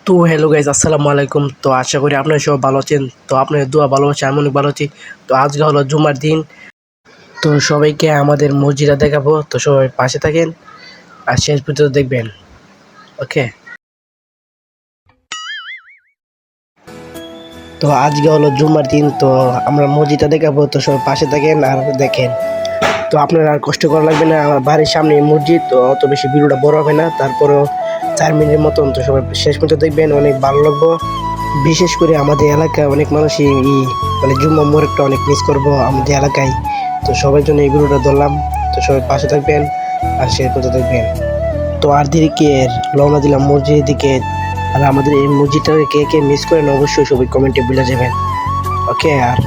তো hello guys, আসসালামু আলাইকুম। তো আশা করি আপনারা সব ভালো আছেন। তো আপনাদের দোয়া ভালোবাসা, আমি অনেক ভালো আছি। তো আজকে হলো জুমার দিন। তো সবাইকে আমাদের মসজিদে দেখাবো। তো সবাই পাশে থাকেন আর শেষ পর্যন্ত দেখবেন। ওকে। তো আজকে হলো জুমার দিন, তো আমরা মসজিদটা দেখাবো। তো সবাই পাশে থাকেন আর দেখেন। তো আপনার আর কষ্ট করা লাগবে না, আমার বাড়ির সামনে মসজিদ। তো অত বেশি ভিডিওটা বড় হবে না, তারপরেও 4 মিনিটের মতন। তো সবাই শেষ পর্যন্ত দেখবেন, অনেক ভালো লাগবে। বিশেষ করে আমাদের এলাকায় অনেক মানুষই মানে জুম্মা মোড়কটা অনেক মিস করবো আমাদের এলাকায়। তো সবার জন্য এই ভিডিওটা ধরলাম। তো সবাই পাশে থাকবেন আর শেয়ার করতে থাকবেন। তো আর দিকে রওনা দিলাম মসজিদের দিকে। আর আমাদের এই মসজিদটাকে কে কে মিস করেন অবশ্যই সবাই কমেন্টে বলে যাবেন। ওকে। আর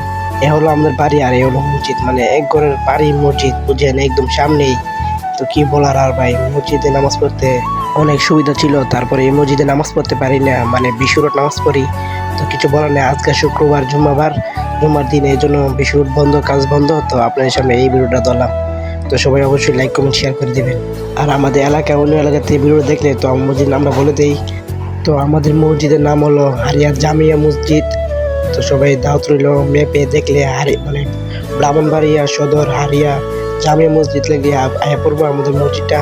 এ হলো আমাদের বাড়ি আর এ হলো মসজিদ, মানে এক ঘরের বাড়ি মসজিদ, বুঝেন, একদম সামনেই। তো কি বলার আর ভাই, মসজিদে নামাজ পড়তে অনেক সুবিধা ছিল। তারপরে এই মসজিদে নামাজ পড়তে পারি না, মানে বিশুরত নামাজ পড়ি। তো কিছু বলার নেই, আজকে শুক্রবার জুম্মার দিন, এই জন্য বিশুরত বন্ধ, কাজ বন্ধ। তো আপনাদের সামনে এই ভিডিওটা ধরলাম। তো সবাই অবশ্যই লাইক কমেন্ট শেয়ার করে দিবেন। আর আমাদের এলাকায় অন্য এলাকাতে ভিডিও দেখলে তো মসজিদ আমরা বলে দিই। তো আমাদের মসজিদের নাম হলো হারিয়া জামিয়া মসজিদ। তো সবাই দাওয়াত রইল, ম্যাপে দেখলে মানে ব্রাহ্মণবাড়িয়া সদর হারিয়া জামিয়া মসজিদ লেগে আয়া পড়বো আমাদের মসজিদটা।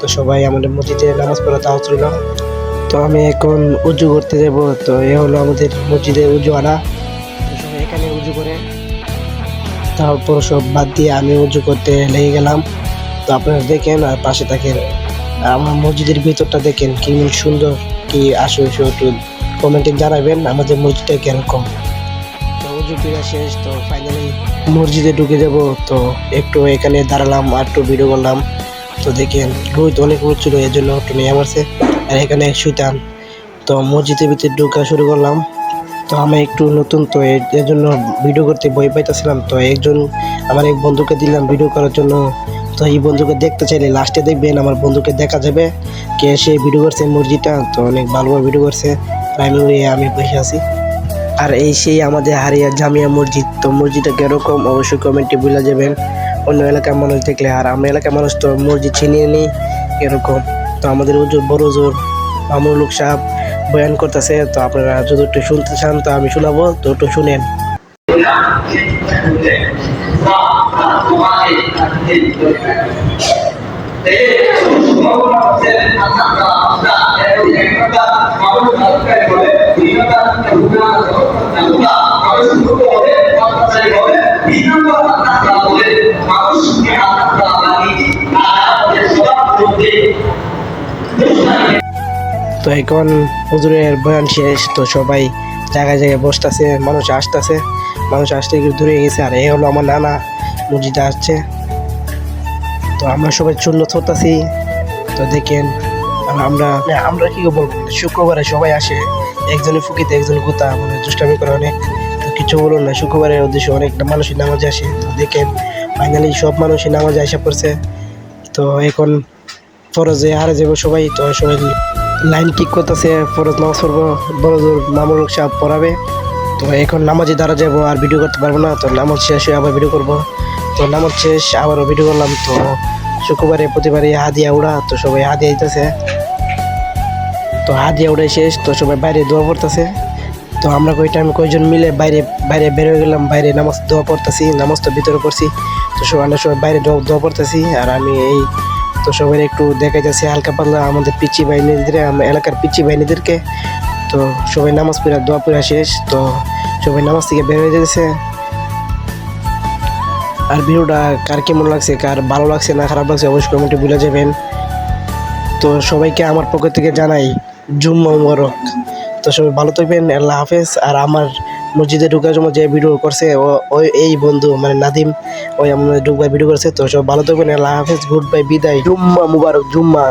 তো সবাই আমাদের মসজিদে নামাজ পড়া দাওয়াত রইল। তো আমি এখন উজু করতে যাব। তো এ হলো আমাদের মসজিদের উজু আনা। তো সবাই এখানে উজু করে, তারপর সব বাদ দিয়ে আমি উজু করতে লেগে গেলাম। তো আপনারা দেখেন আর পাশে থাকেন। আমার মসজিদের ভিতরটা দেখেন কি সুন্দর, কি আসো একটু কমেন্টে জানাবেন আমাদের মসজিদটা কিরকম। তো উজু ক্রিয়া শেষ, তো ফাইনালি মসজিদে ঢুকে যাব। তো একটু এখানে দাঁড়ালাম আর একটু ভিডিও করলাম। তো দেখেন রোদ অনেক রোদ ছিল, এর জন্য একটু নিয়ে মারছে আর এখানে শুইতাম। তো মসজিদের ভিতরে ঢোকা শুরু করলাম। তো আমি একটু নতুন, তো এর জন্য ভিডিও করতে ভয় পাইতেছিলাম। তো একজন আমার এক বন্ধুকে দিলাম ভিডিও করার জন্য। তো এই বন্ধুকে দেখতে চাইলে লাস্টে দেখবেন, আমার বন্ধুকে দেখা যাবে কে সে ভিডিও করছে মসজিদটা। তো অনেক ভালোভাবে ভিডিও করছে, আমি বসে আছি। আর এই সেই আমাদের হারিয়া জামিয়া মসজিদ। তো মসজিদটা কিরকম অবশ্যই কমেন্টে বলে যাবেন অন্য এলাকার মানুষ দেখলে। আর আমরা এলাকার মানুষ তো মসজিদ চিনিয়ে নিই এরকম। তো আমাদের বড় জোর মামুনুল হক সাহেব বয়ান করতেছে। তো আপনারা যদি একটু শুনতে চান তো আমি শোনাবো, তো একটু শুনেন। তো এখন হুজুরের বয়ান শেষ। তো সবাই জায়গায় জায়গায় বসতেছে, মানুষ আসতে একটু দূরে গেছে। আর এই হলো আমার নানা মসজিদে আসছে। তো আমরা সবাই চূর্ণ ধরতেছি। তো দেখেন আমরা কি বলবো, শুক্রবারে সবাই আসে, একজনে ফুকিতে একজনে গুতা, মানে দুষ্টামি করে অনেক। তো কিছু বলুন না, শুক্রবারের উদ্দেশ্যে অনেকটা মানুষই নামাজে আসে। তো দেখেন ফাইনালি সব মানুষই নামাজে আসা পড়ছে। তো এখন ফরজে হারে যাবো সবাই। তো সবাই লাইন ঠিক করতেছে, ফরজ নামাজ পড়বো, বড় জোর মামুনুল হক সাহেব পড়াবে। তো এখন নামাজে দাঁড়া যাবো, আর ভিডিও করতে পারবো না। তো নামাজ শেষ হয়ে আবার ভিডিও করবো। তো নামাজ শেষ আবারও ভিডিও করলাম। তো শুক্রবারে প্রতিবারই হাদিয়া উড়া, তো সবাই হাদিয়া দিতেছে। তো হাদিয়া উড়াই শেষ, তো সবাই বাইরে দোয়া পড়তেছে। তো আমরা কয়জন মিলে বাইরে বাইরে বের হয়ে গেলাম, বাইরে নামাজ দোয়া পড়তেছি, নামাজ তো ভিতরে পড়ছি। তো আমরা সবাই বাইরে দোয়া পড়তেছি। আর আমি তো সবাই একটু দেখাইতেছি হালকা পাতলা আমাদের পিচ্ছি বাহিনীদের, আমার এলাকার পিচ্ছি বাহিনীদেরকে। তো সবাই নামাজ পড়া দোয়া পড়া শেষ। তো সবাই নামাজ থেকে বের হয়ে যেতেছে। আর ভিডিওটা কার কেমন লাগছে, কার ভালো লাগছে না খারাপ লাগছে অবশ্যই কমেন্টে বলে যাবেন। তো সবাইকে আমার পক্ষ থেকে জানাই জুম্মা মুবারক। তো সবাই ভালো থাকবেন, আল্লাহ হাফেজ। আর আমার মসজিদে ঢুকার সময় যে ভিডিও করছে ওই এই বন্ধু মানে নাদিম, ওই আমাদের ঢুকবার ভিডিও করছে। তো সব ভালো থাকবেন, আল্লাহ হাফেজ, গুড বাই, বিদায়, জুম্মা মুবারক, জুম্মা।